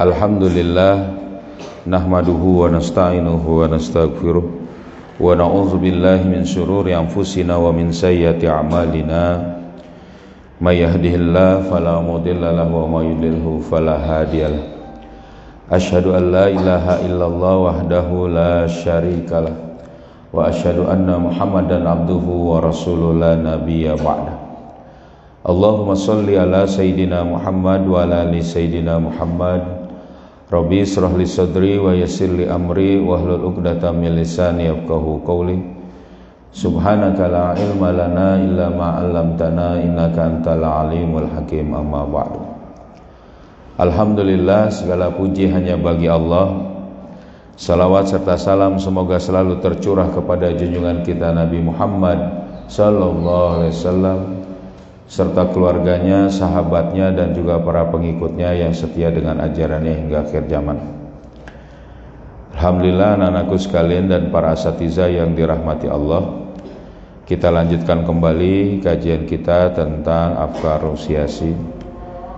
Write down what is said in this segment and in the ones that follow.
Alhamdulillah nahmaduhu wa nasta'inuhu wa nastaghfiruh wa na'udzu billahi min syururi anfusina wa min sayyiati a'malina may yahdihillahu fala mudilla lahu wa may yudlilhu fala hadiyalah. Asyhadu an la ilaha illallah wahdahu la syarikalah wa asyhadu anna Muhammadan abduhu wa rasuluhu la nabiyya ba'da. Allahumma shalli ala sayyidina Muhammad wa ala ali sayyidina Muhammad. Rabbi israh li sadri wa yassir li amri wahlul 'uqdatam min lisani yafqahu qawli. Subhanaka la ilma lana illa ma 'allamtana innaka antal alimul hakim. Amma ba'du. Alhamdulillah, segala puji hanya bagi Allah. Salawat serta salam semoga selalu tercurah kepada junjungan kita Nabi Muhammad sallallahu alaihi wasallam serta keluarganya, sahabatnya, dan juga para pengikutnya yang setia dengan ajarannya hingga akhir zaman. Alhamdulillah, anak-anakku sekalian dan para asatidzah yang dirahmati Allah, kita lanjutkan kembali kajian kita tentang afkar siyasi,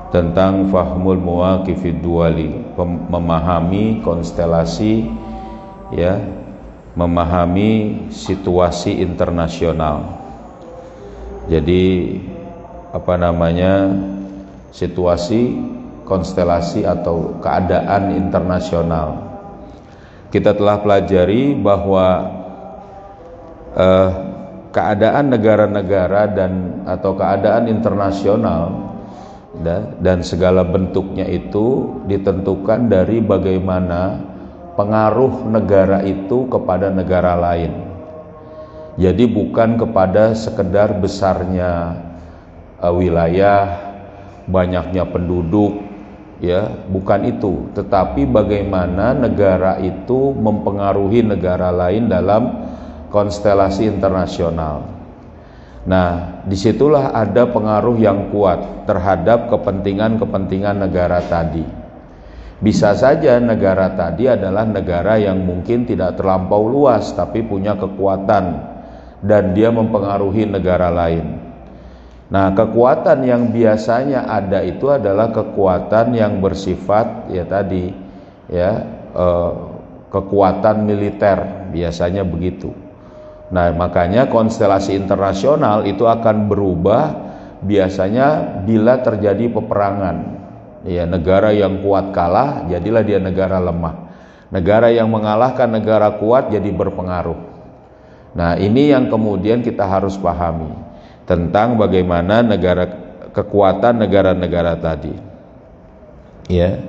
tentang fahmul muwaqifid duwali, memahami konstelasi, ya, memahami situasi internasional. Jadi situasi, konstelasi atau keadaan internasional. Kita telah pelajari bahwa keadaan negara-negara atau keadaan internasional dan segala bentuknya itu ditentukan dari bagaimana pengaruh negara itu kepada negara lain. Jadi bukan kepada sekedar besarnya wilayah, banyaknya penduduk, ya, bukan itu, tetapi bagaimana negara itu mempengaruhi negara lain dalam konstelasi internasional. Nah, disitulah ada pengaruh yang kuat terhadap kepentingan-kepentingan negara tadi. Bisa saja negara tadi adalah negara yang mungkin tidak terlampau luas, tapi punya kekuatan dan dia mempengaruhi negara lain. Nah, kekuatan yang biasanya ada itu adalah kekuatan yang bersifat kekuatan militer, biasanya begitu. Nah, makanya konstelasi internasional itu akan berubah biasanya bila terjadi peperangan. Ya, negara yang kuat kalah, jadilah dia negara lemah. Negara yang mengalahkan negara kuat jadi berpengaruh. Nah, ini yang kemudian kita harus pahami tentang bagaimana kekuatan negara-negara tadi. Ya.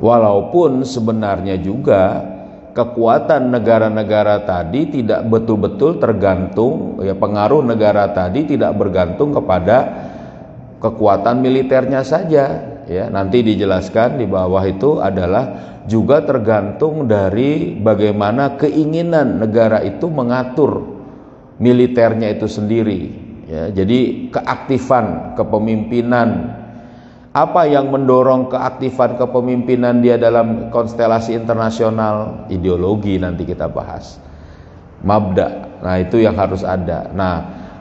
Walaupun sebenarnya juga kekuatan negara-negara tadi tidak betul-betul tergantung, ya, pengaruh negara tadi tidak bergantung kepada kekuatan militernya saja, ya. Nanti dijelaskan di bawah itu adalah juga tergantung dari bagaimana keinginan negara itu mengatur militernya itu sendiri, ya. Jadi keaktifan kepemimpinan, apa yang mendorong keaktifan kepemimpinan dia dalam konstelasi internasional? Ideologi, nanti kita bahas mabda. Nah, itu yang harus ada. Nah,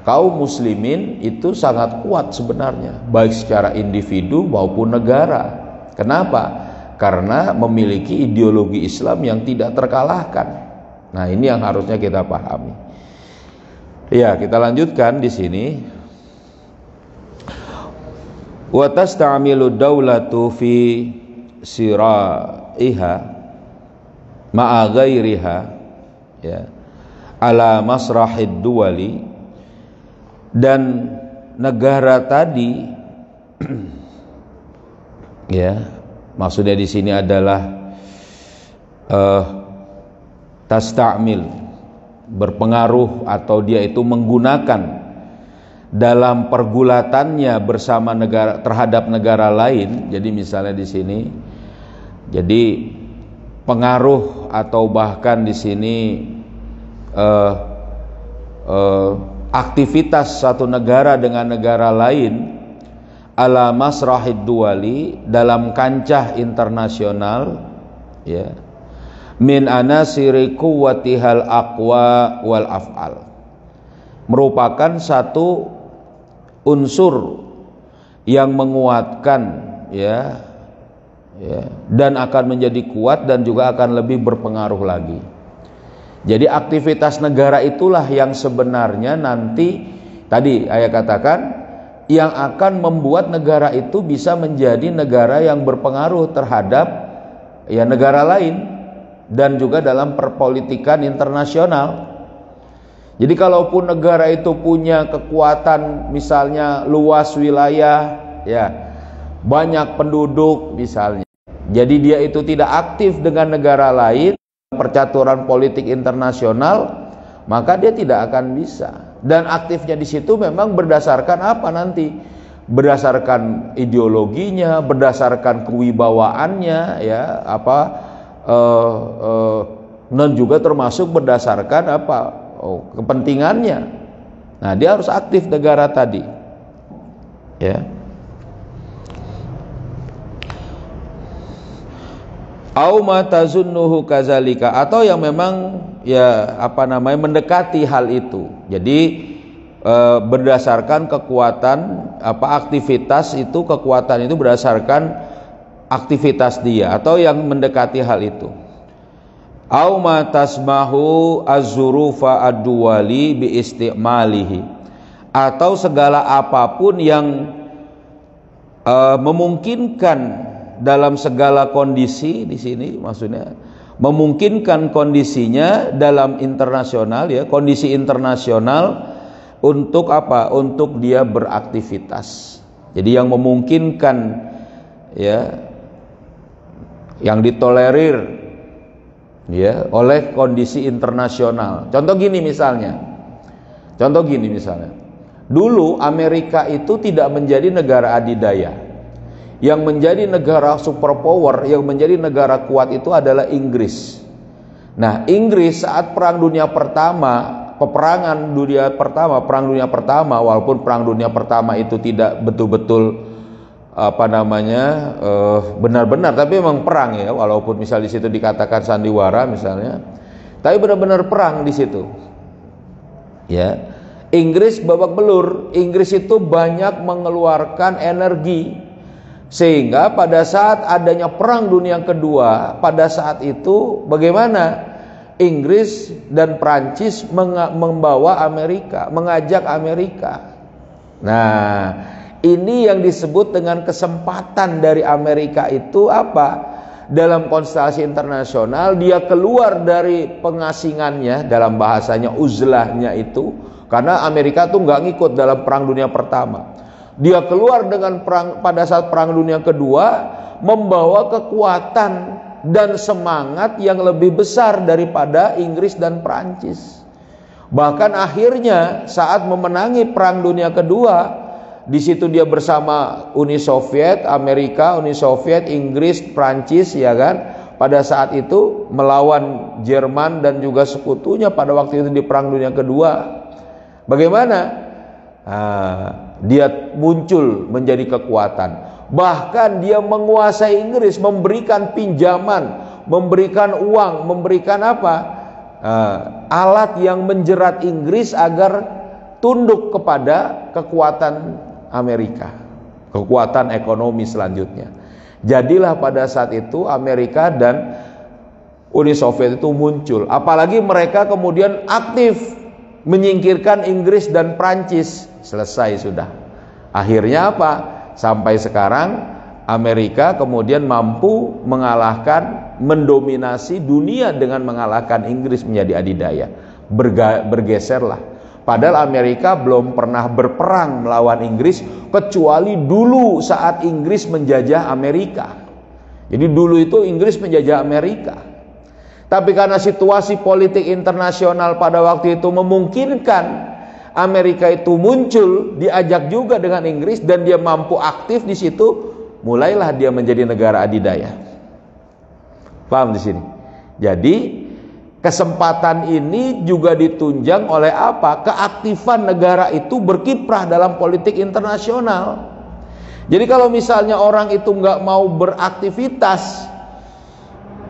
kaum muslimin itu sangat kuat sebenarnya, baik secara individu maupun negara. Kenapa? Karena memiliki ideologi Islam yang tidak terkalahkan. Nah, ini yang harusnya kita pahami. Ya, kita lanjutkan di sini. Wa tasta'milu daulatu fi siraiha ma'a ghairiha, ya, ala masrahid duwali, dan negara tadi ya, maksudnya di sini adalah tasta'mil, berpengaruh atau dia itu menggunakan dalam pergulatannya bersama negara terhadap negara lain. Jadi misalnya di sini, jadi pengaruh atau bahkan di sini aktivitas satu negara dengan negara lain ala masrahid duwali, dalam kancah internasional, ya, min anasiri quwwatihal aqwa wal af'al, merupakan satu unsur yang menguatkan ya, dan akan menjadi kuat dan juga akan lebih berpengaruh lagi. Jadi aktivitas negara itulah yang sebenarnya nanti tadi ayah katakan yang akan membuat negara itu bisa menjadi negara yang berpengaruh terhadap ya negara lain dan juga dalam perpolitikan internasional. Jadi kalaupun negara itu punya kekuatan misalnya luas wilayah ya, banyak penduduk misalnya, jadi dia itu tidak aktif dengan negara lain percaturan politik internasional, maka dia tidak akan bisa. Dan aktifnya di situ memang berdasarkan apa nanti? Berdasarkan ideologinya, berdasarkan kewibawaannya, ya dan juga termasuk berdasarkan apa? Kepentingannya. Nah, dia harus aktif negara tadi, ya. Au ma tazunnuhu kazalika, atau yang memang ya mendekati hal itu. Jadi berdasarkan kekuatan aktivitas itu, kekuatan itu berdasarkan aktivitas dia atau yang mendekati hal itu. Au ma tasmahu az-zurufa ad-duwali bi istimalihi, atau segala apapun yang memungkinkan dalam segala kondisi, di sini maksudnya memungkinkan kondisinya dalam internasional, ya, kondisi internasional untuk apa? Untuk dia beraktivitas. Jadi yang memungkinkan, ya, yang ditolerir, ya, oleh kondisi internasional. Contoh gini misalnya, dulu Amerika itu tidak menjadi negara adidaya. Yang menjadi negara superpower, yang menjadi negara kuat itu adalah Inggris. Nah, Inggris saat Perang Dunia Pertama, Perang Dunia Pertama, walaupun Perang Dunia Pertama itu tidak betul-betul benar-benar, tapi memang perang, ya, walaupun misalnya di situ dikatakan sandiwara misalnya, tapi benar-benar perang di situ. Ya, Inggris babak belur. Inggris itu banyak mengeluarkan energi. Sehingga pada saat adanya Perang Dunia Kedua, pada saat itu bagaimana Inggris dan Prancis membawa Amerika, mengajak Amerika. Nah, ini yang disebut dengan kesempatan dari Amerika itu apa? Dalam konstelasi internasional, dia keluar dari pengasingannya, dalam bahasanya uzlahnya itu, karena Amerika tuh nggak ngikut dalam Perang Dunia Pertama. Dia keluar dengan perang pada saat Perang Dunia Kedua, membawa kekuatan dan semangat yang lebih besar daripada Inggris dan Prancis. Bahkan akhirnya saat memenangi Perang Dunia Kedua, di situ dia bersama Uni Soviet, Amerika, Uni Soviet, Inggris, Prancis, ya kan? Pada saat itu melawan Jerman dan juga sekutunya pada waktu itu di Perang Dunia Kedua. Bagaimana? Dia muncul menjadi kekuatan. Bahkan dia menguasai Inggris, memberikan pinjaman, memberikan uang, memberikan alat yang menjerat Inggris agar tunduk kepada kekuatan Amerika, kekuatan ekonomi selanjutnya. Jadilah pada saat itu Amerika dan Uni Soviet itu muncul. Apalagi mereka kemudian aktif menyingkirkan Inggris dan Prancis. Selesai sudah. Akhirnya apa? Sampai sekarang Amerika kemudian mampu mengalahkan, mendominasi dunia dengan mengalahkan Inggris menjadi adidaya. Bergeserlah. Padahal Amerika belum pernah berperang melawan Inggris kecuali dulu saat Inggris menjajah Amerika. Jadi dulu itu Inggris menjajah Amerika. Tapi karena situasi politik internasional pada waktu itu memungkinkan Amerika itu muncul, diajak juga dengan Inggris, dan dia mampu aktif di situ, mulailah dia menjadi negara adidaya. Paham di sini? Jadi kesempatan ini juga ditunjang oleh apa? Keaktifan negara itu berkiprah dalam politik internasional. Jadi kalau misalnya orang itu nggak mau beraktivitas,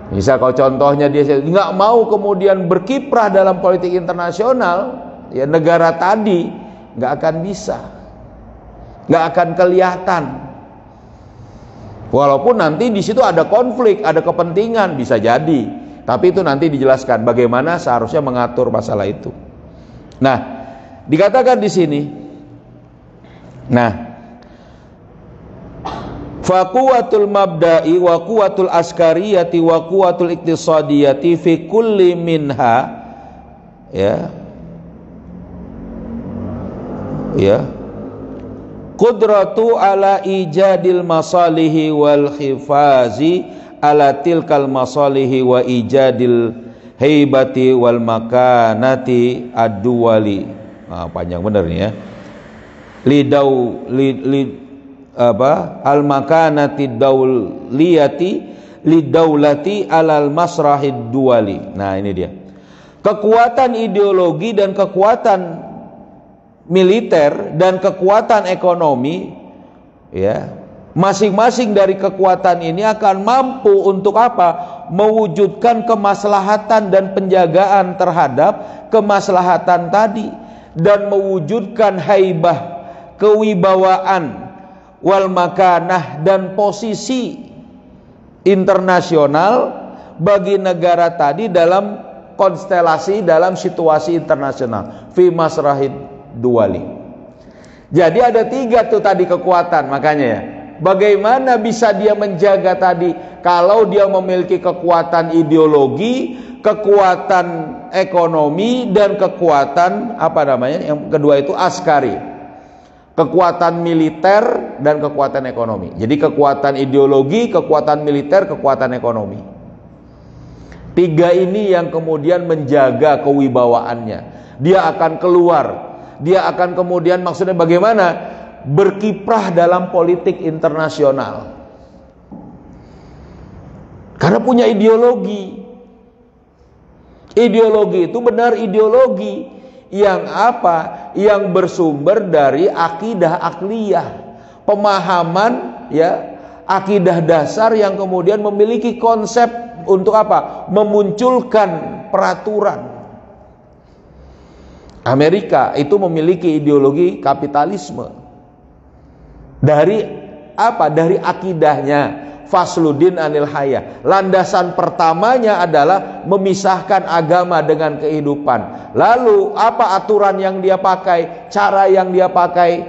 misal kalau contohnya dia nggak mau kemudian berkiprah dalam politik internasional, ya negara tadi nggak akan bisa, nggak akan kelihatan. Walaupun nanti di situ ada konflik, ada kepentingan, bisa jadi. Tapi itu nanti dijelaskan bagaimana seharusnya mengatur masalah itu. Nah, dikatakan di sini. Nah, fa quwwatul mabda'i wa quwwatul askariyati wa quwwatul iktisadiyati fi kulli minha, ya. Ya. Qudratu ala ijadil masalihi wal khifazi ala tilkal masalihi wa ijadil haibati wal makanati ad-duwali. Nah, panjang bener nih ya. Al makanati dauliyati lidaulati alal masrahid duwali. Nah, ini dia. Kekuatan ideologi dan kekuatan militer dan kekuatan ekonomi, ya, masing-masing dari kekuatan ini akan mampu untuk apa? Mewujudkan kemaslahatan dan penjagaan terhadap kemaslahatan tadi, dan mewujudkan haibah, kewibawaan, wal makanah, dan posisi internasional bagi negara tadi dalam konstelasi, dalam situasi internasional, fi masrahid duwali. Jadi ada 3 tuh tadi kekuatan. Makanya ya, bagaimana bisa dia menjaga tadi? Kalau dia memiliki kekuatan ideologi, kekuatan ekonomi, dan kekuatan apa namanya? Yang kedua itu askari, kekuatan militer dan kekuatan ekonomi. Jadi kekuatan ideologi, kekuatan militer, kekuatan ekonomi. 3 ini yang kemudian menjaga kewibawaannya. Dia akan keluar. Dia akan kemudian, maksudnya bagaimana? Berkiprah dalam politik internasional. Karena punya ideologi. Ideologi itu benar ideologi yang apa? Yang bersumber dari akidah akliyah, pemahaman, ya, akidah dasar yang kemudian memiliki konsep untuk apa? Memunculkan peraturan. Amerika itu memiliki ideologi kapitalisme. Dari apa? Dari akidahnya. Fasluddin anil haya. Landasan pertamanya adalah memisahkan agama dengan kehidupan. Lalu apa aturan yang dia pakai? Cara yang dia pakai?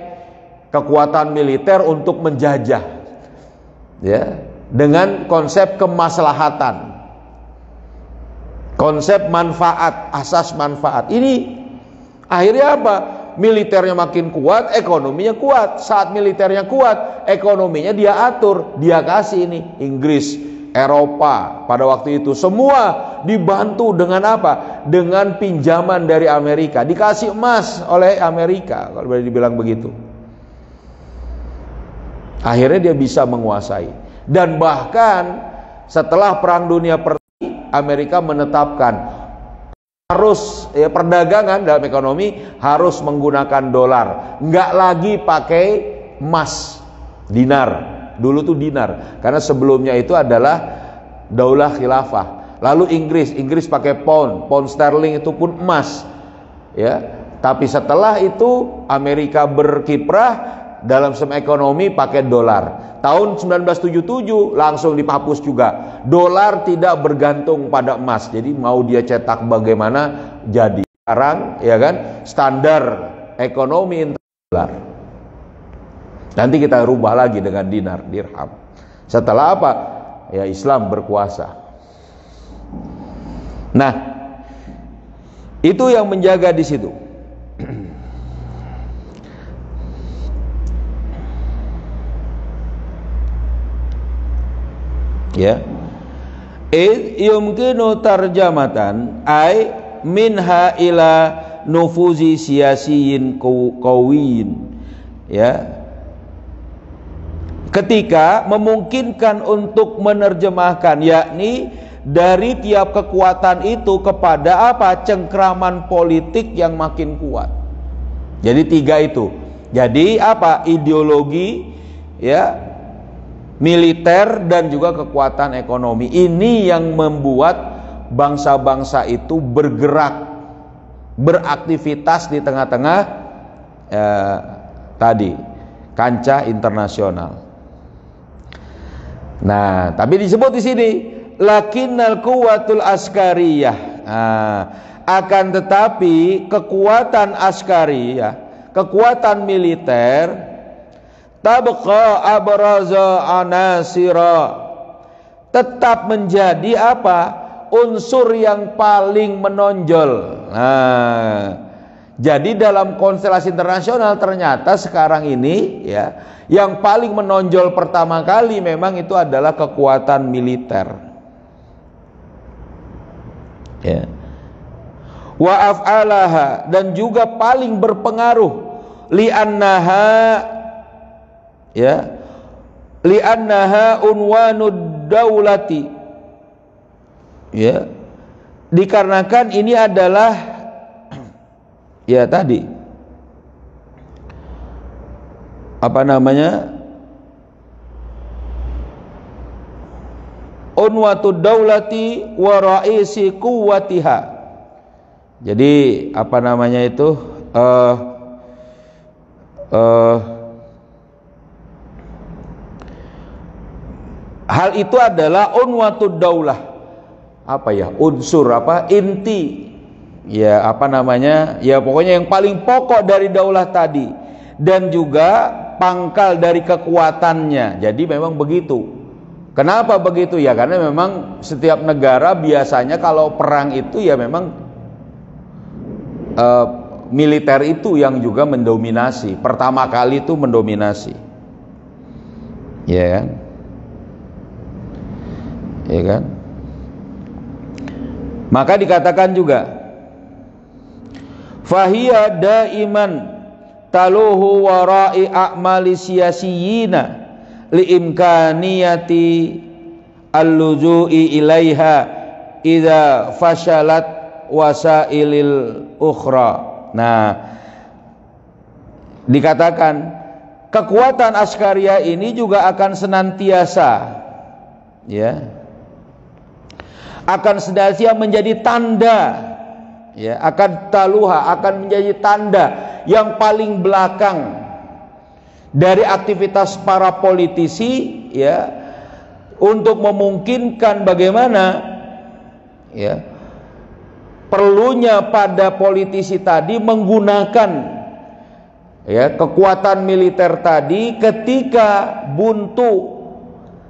Kekuatan militer untuk menjajah. Ya, dengan konsep kemaslahatan. Konsep manfaat, asas manfaat. Ini akhirnya apa? Militernya makin kuat, ekonominya kuat. Saat militernya kuat, ekonominya dia atur, dia kasih ini. Inggris, Eropa pada waktu itu semua dibantu dengan apa? Dengan pinjaman dari Amerika. Dikasih emas oleh Amerika, kalau boleh dibilang begitu. Akhirnya dia bisa menguasai. Dan bahkan setelah Perang Dunia Pertama, Amerika menetapkan harus, ya, perdagangan dalam ekonomi harus menggunakan dolar, nggak lagi pakai emas, dinar. Dulu tuh dinar, karena sebelumnya itu adalah daulah khilafah. Lalu Inggris pakai pound sterling itu pun emas, ya. Tapi setelah itu Amerika berkiprah dalam sistem ekonomi pakai dolar. Tahun 1977 langsung dihapus juga. Dolar tidak bergantung pada emas. Jadi mau dia cetak bagaimana jadi. Sekarang, ya kan, standar ekonomi dolar. Nanti kita rubah lagi dengan dinar, dirham. Setelah apa? Ya, Islam berkuasa. Nah, itu yang menjaga di situ. Ya, yumkinu tarjamatan ay minha ila nufuzi siyasiyin qawiyin. Ya, ketika memungkinkan untuk menerjemahkan, yakni dari tiap kekuatan itu kepada apa? Cengkraman politik yang makin kuat. Jadi 3 itu. Jadi apa? Ideologi, ya, militer, dan juga kekuatan ekonomi. Ini yang membuat bangsa-bangsa itu bergerak, beraktivitas di tengah-tengah tadi kancah internasional. Nah, tapi disebut di sini lakinnal quwwatul askariyah. Nah, akan tetapi kekuatan askariyah, kekuatan militer, tabqa abraza anasira, tetap menjadi apa? Unsur yang paling menonjol. Nah, jadi dalam konstelasi internasional ternyata sekarang ini ya, yang paling menonjol pertama kali memang itu adalah kekuatan militer. Ya. Wa af'alaha, dan juga paling berpengaruh li'annaha, ya, li'annaha unwanud daulati, ya, dikarenakan ini adalah ya tadi apa namanya, unwatud daulati wa ra'isi quwwatiha. Jadi apa namanya itu hal itu adalah unwatud daulah, apa ya, unsur apa, inti, ya apa namanya, ya pokoknya yang paling pokok dari daulah tadi, dan juga pangkal dari kekuatannya. Jadi memang begitu. Kenapa begitu? Ya karena memang setiap negara biasanya kalau perang itu ya memang militer itu yang juga mendominasi, pertama kali itu mendominasi, ya kan? Ya kan? Maka dikatakan juga fahiya daiman taluhu wara'i a'mali siyasiyina liimkaniyati al-luju'i ilaiha idza fashalat wasailil ukhra. Nah, dikatakan kekuatan askariyah ini juga akan senantiasa, ya, akan senantiasa menjadi tanda, ya, akan taluha, akan menjadi tanda yang paling belakang dari aktivitas para politisi, ya, untuk memungkinkan bagaimana, ya, perlunya pada politisi tadi menggunakan, ya, kekuatan militer tadi ketika buntu,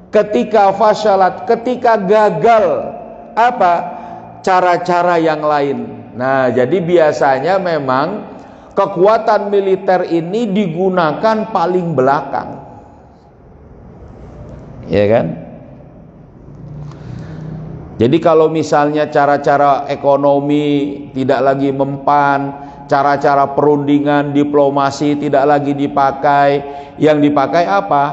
ketika fasyalat, ketika gagal apa cara-cara yang lain. Nah, jadi biasanya memang kekuatan militer ini digunakan paling belakang, ya kan? Jadi kalau misalnya cara-cara ekonomi tidak lagi mempan, cara-cara perundingan diplomasi tidak lagi dipakai, yang dipakai apa?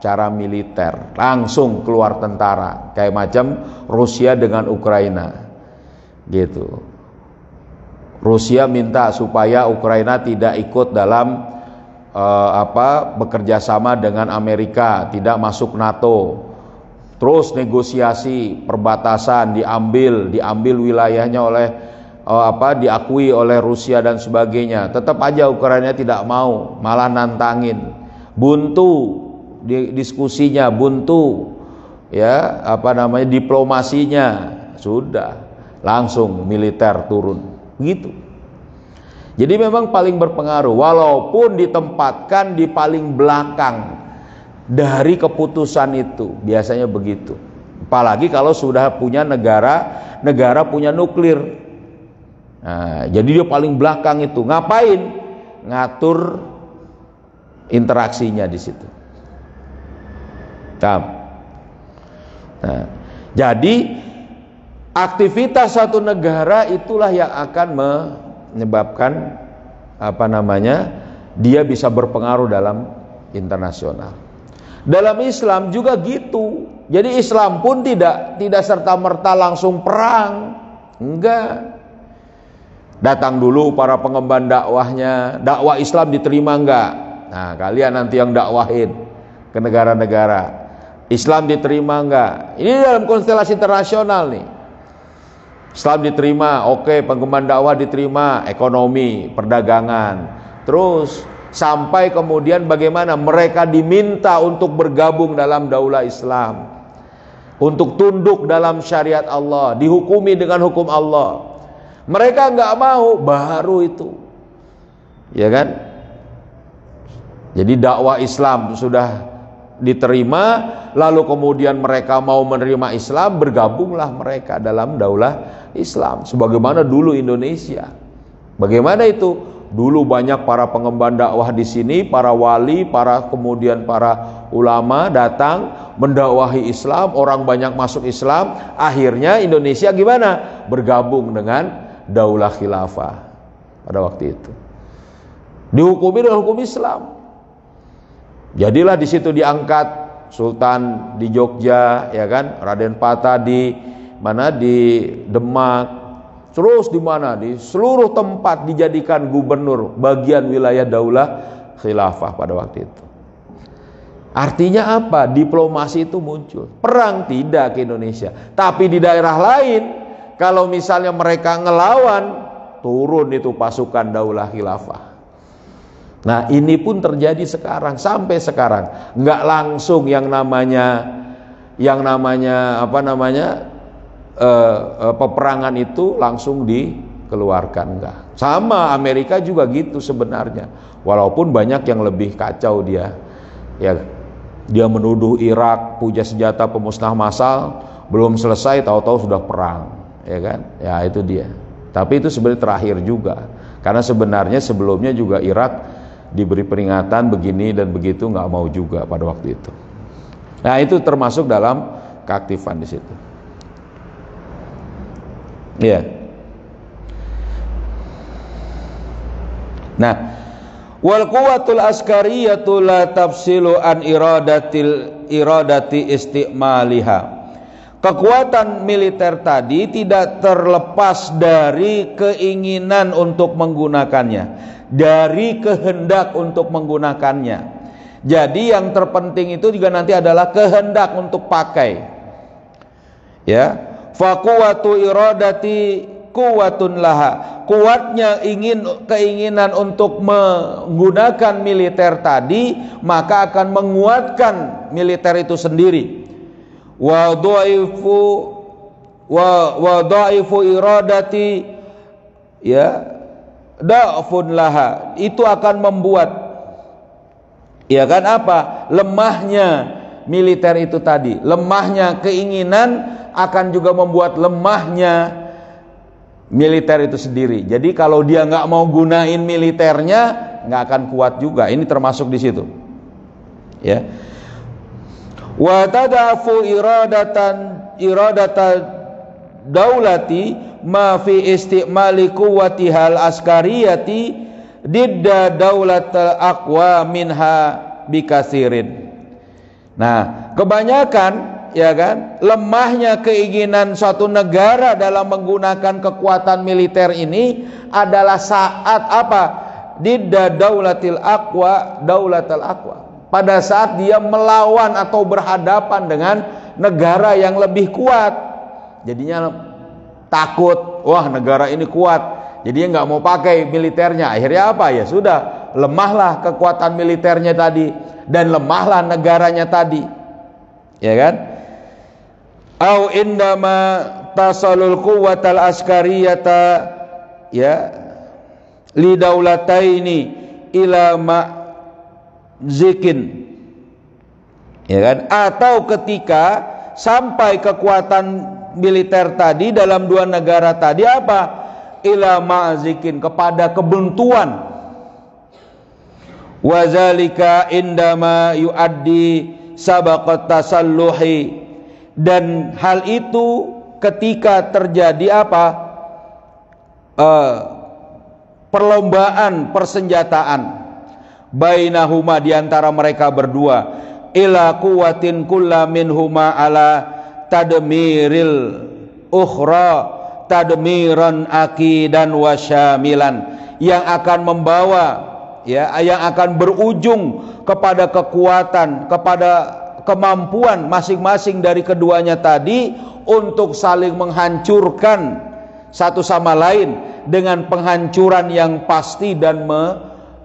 Cara militer, langsung keluar tentara, kayak macam Rusia dengan Ukraina, gitu. Rusia minta supaya Ukraina tidak ikut dalam bekerja sama dengan Amerika, tidak masuk NATO. Terus negosiasi perbatasan diambil wilayahnya oleh diakui oleh Rusia dan sebagainya. Tetap aja Ukraina tidak mau, malah nantangin. Buntu diskusinya, buntu, ya, apa namanya, diplomasinya, sudah langsung militer turun. Begitu. Jadi memang paling berpengaruh, walaupun ditempatkan di paling belakang dari keputusan itu, biasanya begitu. Apalagi kalau sudah punya negara punya nuklir. Nah, jadi dia paling belakang itu. Ngapain? Ngatur interaksinya di situ. Nah, jadi aktivitas satu negara itulah yang akan menyebabkan apa namanya, dia bisa berpengaruh dalam internasional. Dalam Islam juga gitu. Jadi Islam pun tidak serta-merta langsung perang. Enggak. Datang dulu para pengemban dakwahnya, dakwah Islam diterima enggak? Nah, kalian nanti yang dakwahin ke negara-negara. Islam diterima enggak? Ini dalam konstelasi internasional nih. Islam diterima, oke, pengemban dakwah diterima, ekonomi, perdagangan. Terus sampai kemudian bagaimana mereka diminta untuk bergabung dalam daulah Islam. untuk tunduk dalam syariat Allah, dihukumi dengan hukum Allah. Mereka nggak mau, baru itu, ya kan? Jadi dakwah Islam sudah diterima, lalu kemudian mereka mau menerima Islam, bergabunglah mereka dalam daulah Islam sebagaimana dulu Indonesia. Bagaimana itu? Dulu banyak para pengemban dakwah di sini, para wali, kemudian para ulama datang mendakwahi Islam, orang banyak masuk Islam, akhirnya Indonesia gimana? Bergabung dengan daulah khilafah pada waktu itu. Dihukumi dengan hukum Islam. Jadilah di situ diangkat Sultan di Jogja, ya kan, Raden Patah di mana, di Demak, terus di mana, di seluruh tempat dijadikan gubernur bagian wilayah daulah khilafah pada waktu itu. Artinya apa? Diplomasi itu muncul. Perang tidak ke Indonesia, tapi di daerah lain kalau misalnya mereka ngelawan, turun itu pasukan daulah khilafah. Nah, ini pun terjadi sekarang, sampai sekarang nggak langsung yang namanya peperangan itu langsung dikeluarkan, enggak. Sama Amerika juga gitu sebenarnya, walaupun banyak yang lebih kacau dia, ya. Dia menuduh Irak punya senjata pemusnah massal, belum selesai tahu-tahu sudah perang, ya kan? Ya itu dia. Tapi itu sebenarnya terakhir juga, karena sebenarnya sebelumnya juga Irak diberi peringatan begini dan begitu, nggak mau juga pada waktu itu. Nah itu termasuk dalam keaktifan di situ. Ya. Nah, wal quwwatul askariyatu la tafsilu an iradati istimaliha. Kekuatan militer tadi tidak terlepas dari keinginan untuk menggunakannya, dari kehendak untuk menggunakannya. Jadi yang terpenting itu juga nanti adalah kehendak untuk pakai. Ya, fa quwwatu iradati quwwatun laha. Kuatnya keinginan untuk menggunakan militer tadi, maka akan menguatkan militer itu sendiri. Wa dhaifu iradati, ya, da'fun laha. Itu akan membuat, ya kan, apa? Lemahnya militer itu tadi, lemahnya keinginan akan juga membuat lemahnya militer itu sendiri. Jadi kalau dia nggak mau gunain militernya, nggak akan kuat juga. Ini termasuk di situ, ya. Wa tadafu iradata daulati ma fi istimali quwwatihal askariyati didda daulatal aqwa minha bikasirin. Nah, kebanyakan, ya kan, lemahnya keinginan suatu negara dalam menggunakan kekuatan militer ini adalah saat apa? Didda daulatil aqwa, daulatal aqwa. Pada saat dia melawan atau berhadapan dengan negara yang lebih kuat, jadinya takut, wah negara ini kuat, jadinya nggak mau pakai militernya. Akhirnya apa? Ya sudah, lemahlah kekuatan militernya tadi dan lemahlah negaranya tadi, ya kan? Au indama tasalul quwwatal askariyata, ya, li daulataini ila zikin, ya kan? Atau ketika sampai kekuatan militer tadi dalam dua negara tadi apa? Ila ma'zikin, kepada kebuntuan. Wazalika indama yuaddi sabaqat tasalluhi, dan hal itu ketika terjadi apa? Perlombaan persenjataan bainahuma, diantara mereka berdua, ila quwwatin kulla minhuma ala tadmiril ukhra tadmiran akidan wasyamilan, yang akan membawa, ya, yang akan berujung kepada kekuatan, kepada kemampuan masing-masing dari keduanya tadi untuk saling menghancurkan satu sama lain dengan penghancuran yang pasti dan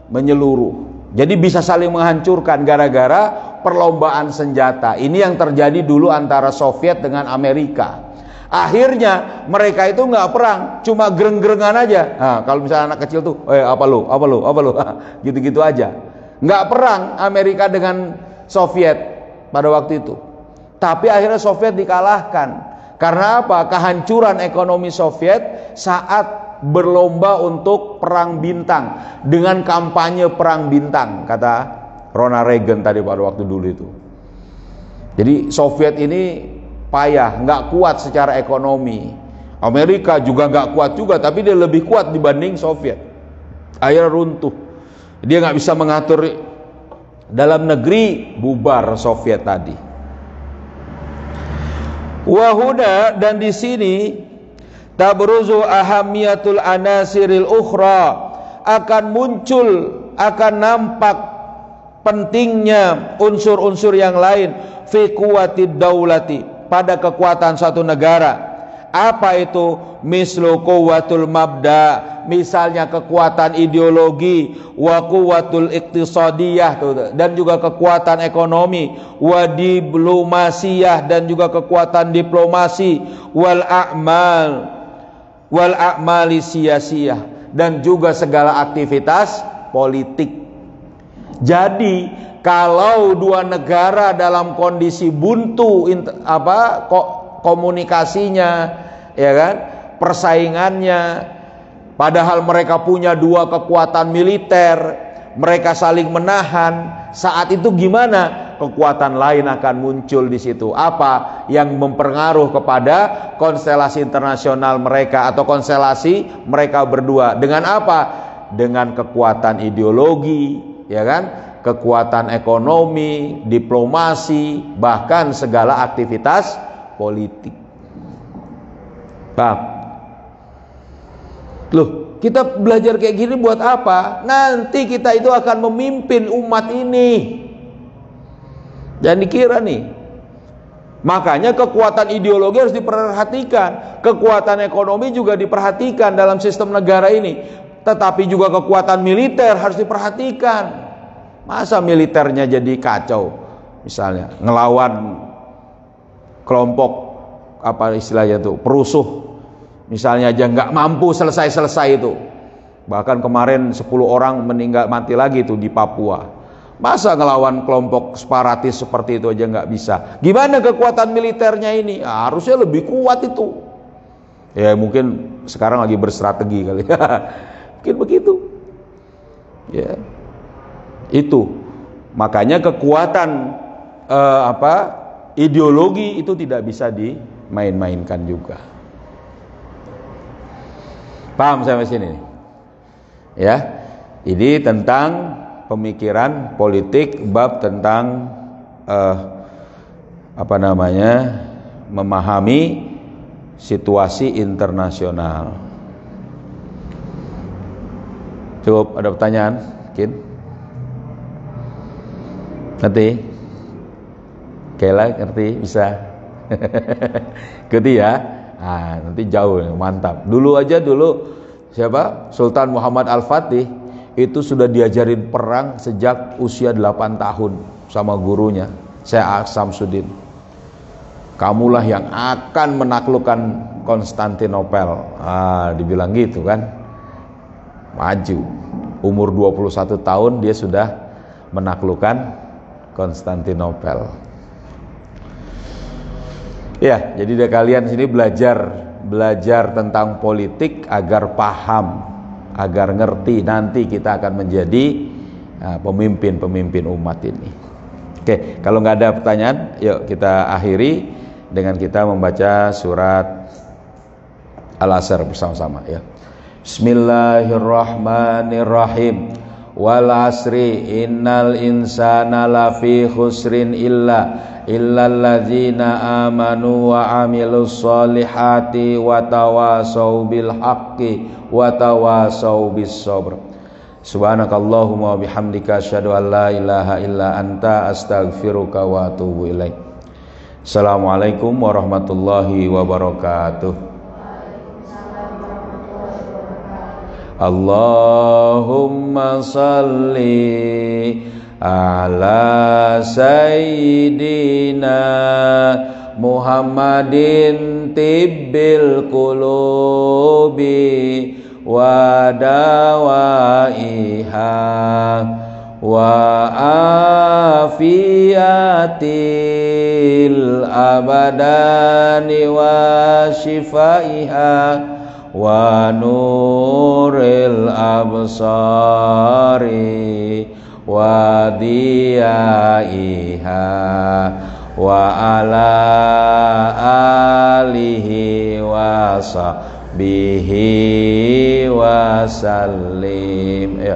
menyeluruh. Jadi bisa saling menghancurkan gara-gara perlombaan senjata. Ini yang terjadi dulu antara Soviet dengan Amerika. Akhirnya mereka itu nggak perang, cuma gereng-gerengan aja. Nah, kalau misalnya anak kecil tuh, apa lu, gitu-gitu aja. Nggak perang Amerika dengan Soviet pada waktu itu. Tapi akhirnya Soviet dikalahkan. Karena apa? Kehancuran ekonomi Soviet saat berlomba untuk perang bintang, dengan kampanye perang bintang, kata Ronald Reagan tadi pada waktu dulu itu. Jadi Soviet ini payah, nggak kuat secara ekonomi. Amerika juga nggak kuat juga, tapi dia lebih kuat dibanding Soviet. Akhirnya runtuh. Dia nggak bisa mengatur dalam negeri, bubar Soviet tadi. Wahuda, dan di sini tabruzu ahamiyatul anasiril ukhra, akan muncul, akan nampak pentingnya unsur-unsur yang lain fi quwwatid daulati, pada kekuatan suatu negara. Apa itu? Mislu quwwatul mabda, misalnya kekuatan ideologi, wa quwwatul iqtisadiyah, dan juga kekuatan ekonomi, wa diplomasiyah, dan juga kekuatan diplomasi, wal a'mali siyasiyah, dan juga segala aktivitas politik. Jadi kalau dua negara dalam kondisi buntu komunikasinya, ya kan, persaingannya, padahal mereka punya dua kekuatan militer, mereka saling menahan, saat itu gimana? Kekuatan lain akan muncul di situ. Apa yang mempengaruh kepada konstelasi internasional mereka atau konstelasi mereka berdua? Dengan apa? Dengan kekuatan ideologi, ya kan? Kekuatan ekonomi, diplomasi, bahkan segala aktivitas politik. Paham? Loh, kita belajar kayak gini buat apa? Nanti kita itu akan memimpin umat ini. Jangan dikira nih. Makanya kekuatan ideologi harus diperhatikan, kekuatan ekonomi juga diperhatikan dalam sistem negara ini. Tetapi juga kekuatan militer harus diperhatikan. Masa militernya jadi kacau, misalnya ngelawan kelompok apa istilahnya tuh, perusuh, misalnya aja nggak mampu selesai itu. Bahkan kemarin 10 orang mati lagi tuh di Papua. Masa ngelawan kelompok separatis seperti itu aja nggak bisa? Gimana kekuatan militernya ini? Harusnya lebih kuat itu. Ya mungkin sekarang lagi berstrategi kali. Mungkin begitu. Ya. Itu. Makanya kekuatan ideologi itu tidak bisa dimain-mainkan juga. Paham sampai sini? Ya. Ini tentang pemikiran politik, bab tentang memahami situasi internasional. Cukup, ada pertanyaan? Mungkin? Ngerti? Kela ngerti? Bisa? Ngerti ya? Nah, nanti jauh, mantap. Dulu siapa? Sultan Muhammad Al-Fatih itu sudah diajarin perang sejak usia 8 tahun sama gurunya, Syekh Samsudin. Kamulah yang akan menaklukkan Konstantinopel. Dibilang gitu kan. Maju. Umur 21 tahun dia sudah menaklukkan Konstantinopel. Ya, jadi kalian sini belajar tentang politik agar paham, agar ngerti, nanti kita akan menjadi pemimpin umat ini. Oke, kalau nggak ada pertanyaan, yuk kita akhiri dengan kita membaca surat Al-Asr bersama-sama ya. Bismillahirrahmanirrahim. Wal asri innal insana lafi khusrin illalladzina amanu wa amilus solihati wa tawasau bil haqqi wa tawasau bis sabr. Subhanakallahumma wa bihamdika asyhadu an la ilaha illa anta astaghfiruka wa atubu ilaik. Assalamualaikum warahmatullahi wabarakatuh. Allahumma salli ala sayyidina Muhammadin tibbil qulubi wa dawaiha wa afiyatil abadani wa shifaiha wa nuril absari wa diyaiha wa ala alihi wa sahbihi wa sallim. Ya.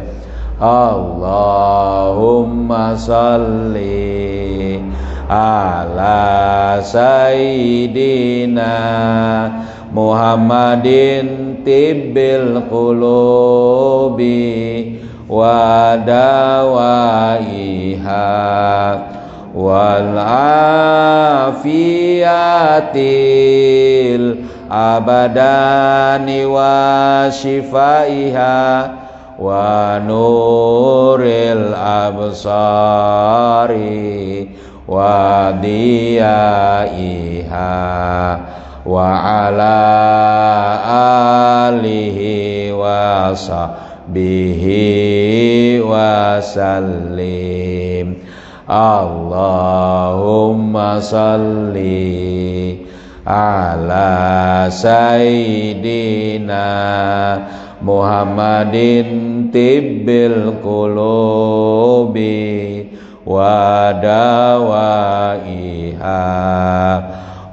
Allahumma salli ala sayyidina Muhammadin tibbil qulubi wa dawaiha wal afiyatil abadani wa shifaiha wa nuril absari wa diyaiha wa ala alihi wa sahbihi wa sallim. Allahumma salli ala sayyidina Muhammadin tibbil qulubi wa dawaiha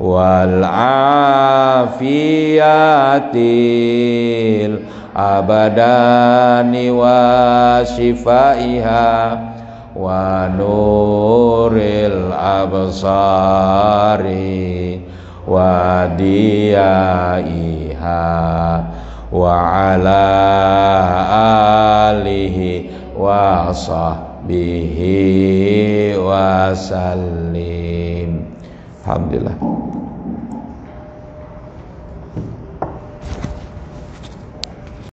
wal afiyatil abadani wa shifaiha wa nuril absari wa diyaiha wa ala alihi wa sahbihi wa sallim. Alhamdulillah.